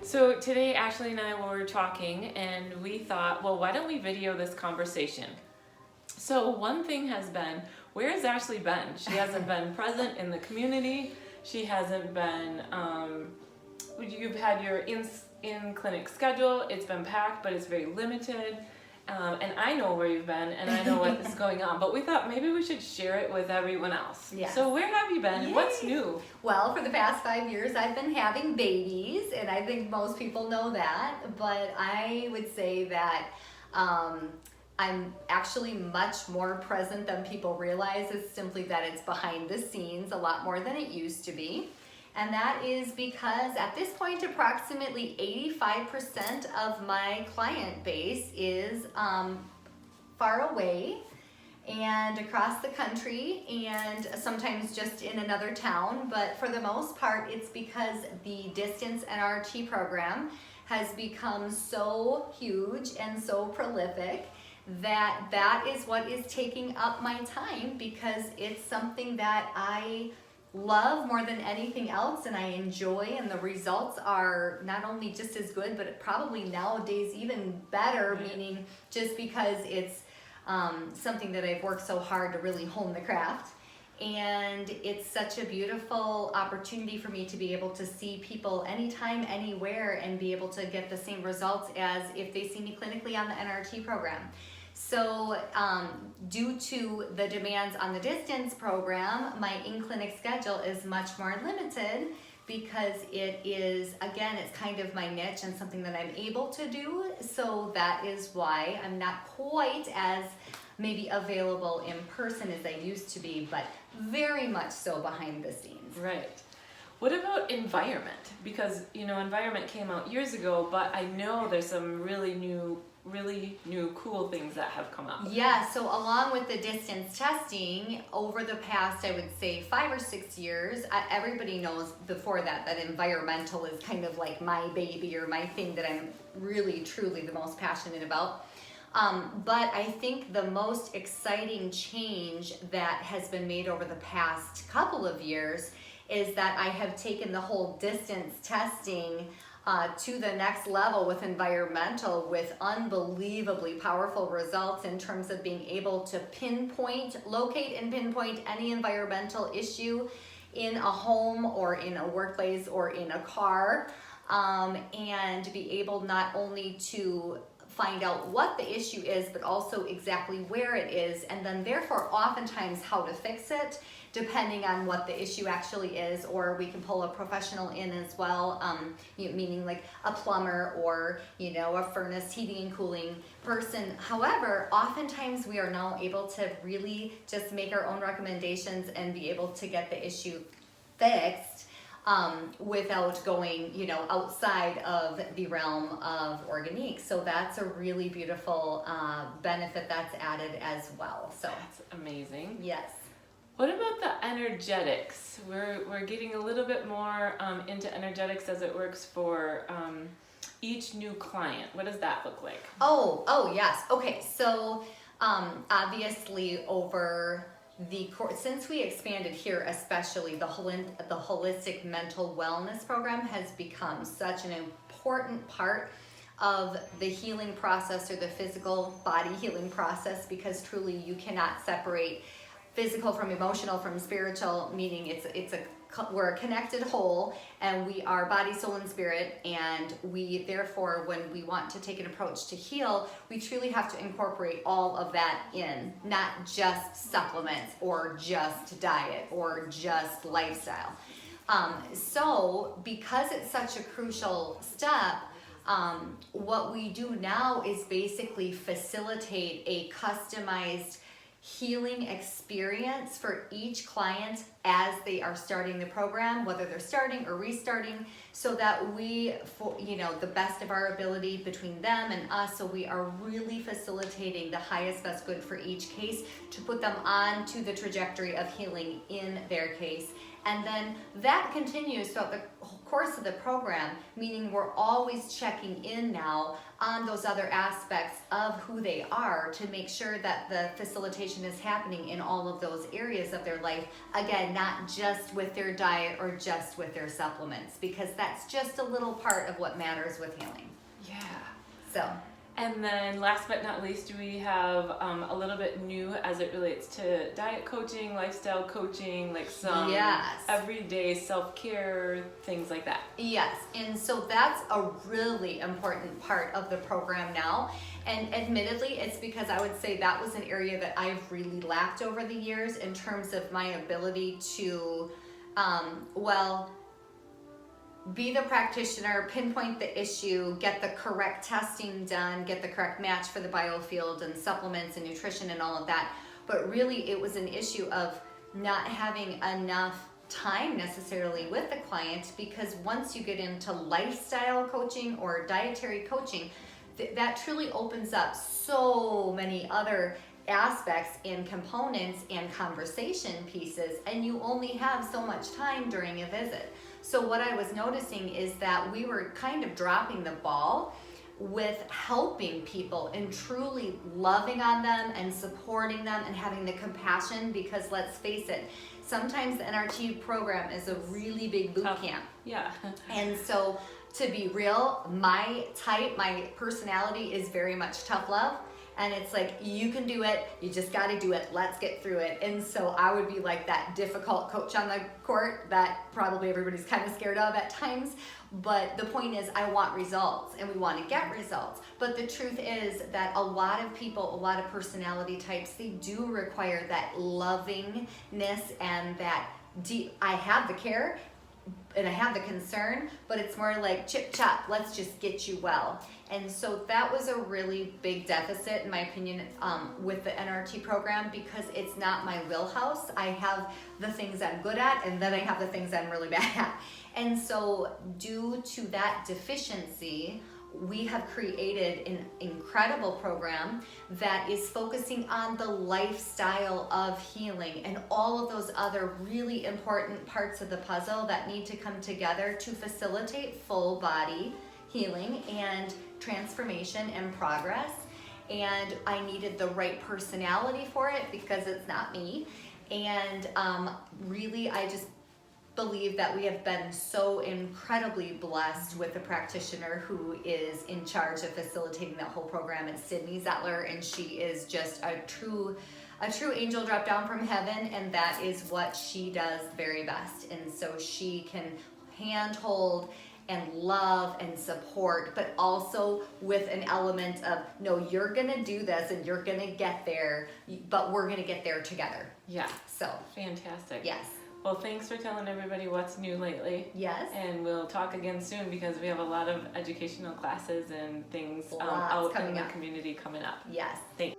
So today Ashley and I were talking and we thought, well, why don't we video this conversation? So one thing has been, where has Ashley been? She hasn't been present in the community. She hasn't been, you've had your in-clinic schedule. It's been packed, but it's very limited. And I know where you've been and I know what is going on, but we thought maybe we should share it with everyone else. Yes. So where have you been? Yay. What's new? Well, for the past 5 years, I've been having babies, and I think most people know that, but I would say that I'm actually much more present than people realize. It's simply that it's behind the scenes a lot more than it used to be. And that is because at this point, approximately 85% of my client base is far away and across the country and sometimes just in another town. But for the most part, it's because the distance NRT program has become so huge and so prolific that is what is taking up my time, because it's something that I love more than anything else and I enjoy, and the results are not only just as good but probably nowadays even better, meaning just because it's something that I've worked so hard to really hone the craft. And it's such a beautiful opportunity for me to be able to see people anytime, anywhere, and be able to get the same results as if they see me clinically on the NRT program. So due to the demands on the distance program, my in-clinic schedule is much more limited, because it is, again, it's kind of my niche and something that I'm able to do. So that is why I'm not quite as maybe available in person as I used to be, but very much so behind the scenes. Right. What about environment? Because, environment came out years ago, but I know there's some really new cool things that have come out. Yeah, so along with the distance testing, over the past, I would say 5 or 6 years, everybody knows before that environmental is kind of like my baby or my thing that I'm really, truly the most passionate about. But I think the most exciting change that has been made over the past couple of years is that I have taken the whole distance testing to the next level with environmental, with unbelievably powerful results in terms of being able to locate and pinpoint any environmental issue in a home or in a workplace or in a car, and be able not only to find out what the issue is, but also exactly where it is, and then therefore oftentimes how to fix it, depending on what the issue actually is. Or we can pull a professional in as well, meaning like a plumber or a furnace heating and cooling person. However, oftentimes we are now able to really just make our own recommendations and be able to get the issue fixed without going, outside of the realm of Organique. So that's a really beautiful benefit that's added as well. So that's amazing. Yes. What about the energetics? We're getting a little bit more into energetics as it works for each new client. What does that look like? Oh yes. Okay. So obviously over the course, since we expanded here, especially the holistic mental wellness program has become such an important part of the healing process, or the physical body healing process, because truly you cannot separate physical from emotional from spiritual, meaning we're a connected whole, and we are body, soul, and spirit. And we therefore, when we want to take an approach to heal, we truly have to incorporate all of that in, not just supplements or just diet or just lifestyle. So because it's such a crucial step, what we do now is basically facilitate a customized healing experience for each client as they are starting the program, whether they're starting or restarting, so that we, the best of our ability between them and us, so we are really facilitating the highest best good for each case to put them on to the trajectory of healing in their case. And then that continues throughout the course of the program, meaning we're always checking in now on those other aspects of who they are to make sure that the facilitation transformation is happening in all of those areas of their life. Again, not just with their diet or just with their supplements, because that's just a little part of what matters with healing. Yeah. So. And then last but not least, we have a little bit new as it relates to diet coaching, lifestyle coaching, like some everyday self-care, things like that. Yes, and so that's a really important part of the program now. And admittedly, it's because I would say that was an area that I've really lacked over the years in terms of my ability to, be the practitioner, pinpoint the issue, get the correct testing done, get the correct match for the biofield and supplements and nutrition and all of that. But really it was an issue of not having enough time necessarily with the client, because once you get into lifestyle coaching or dietary coaching, that truly opens up so many other aspects and components and conversation pieces, and you only have so much time during a visit. So what I was noticing is that we were kind of dropping the ball with helping people and truly loving on them and supporting them and having the compassion, because let's face it, sometimes the NRT program is a really big boot camp. Yeah. And so to be real, my personality is very much tough love. And it's like, you can do it, you just got to do it, let's get through it. And so I would be like that difficult coach on the court that probably everybody's kind of scared of at times. But the point is, I want results and we want to get results. But the truth is that a lot of people, a lot of personality types, they do require that lovingness and that deep, I have the care and I have the concern, but it's more like chip chop, let's just get you well. And so that was a really big deficit in my opinion with the NRT program, because it's not my wheelhouse. I have the things I'm good at, and then I have the things I'm really bad at. And so due to that deficiency, we have created an incredible program that is focusing on the lifestyle of healing and all of those other really important parts of the puzzle that need to come together to facilitate full body healing and transformation and progress. And I needed the right personality for it, because it's not me. And really, I just believe that we have been so incredibly blessed with a practitioner who is in charge of facilitating that whole program. It's Sydney Zettler, and she is just a true angel dropped down from heaven, and that is what she does very best. And so she can handhold and love and support, but also with an element of, no, you're gonna do this and you're gonna get there, but we're gonna get there together. Yeah. So fantastic. yes. Well, thanks for telling everybody what's new lately. Yes. And we'll talk again soon, because we have a lot of educational classes and things out in the community coming up. Yes. Thanks.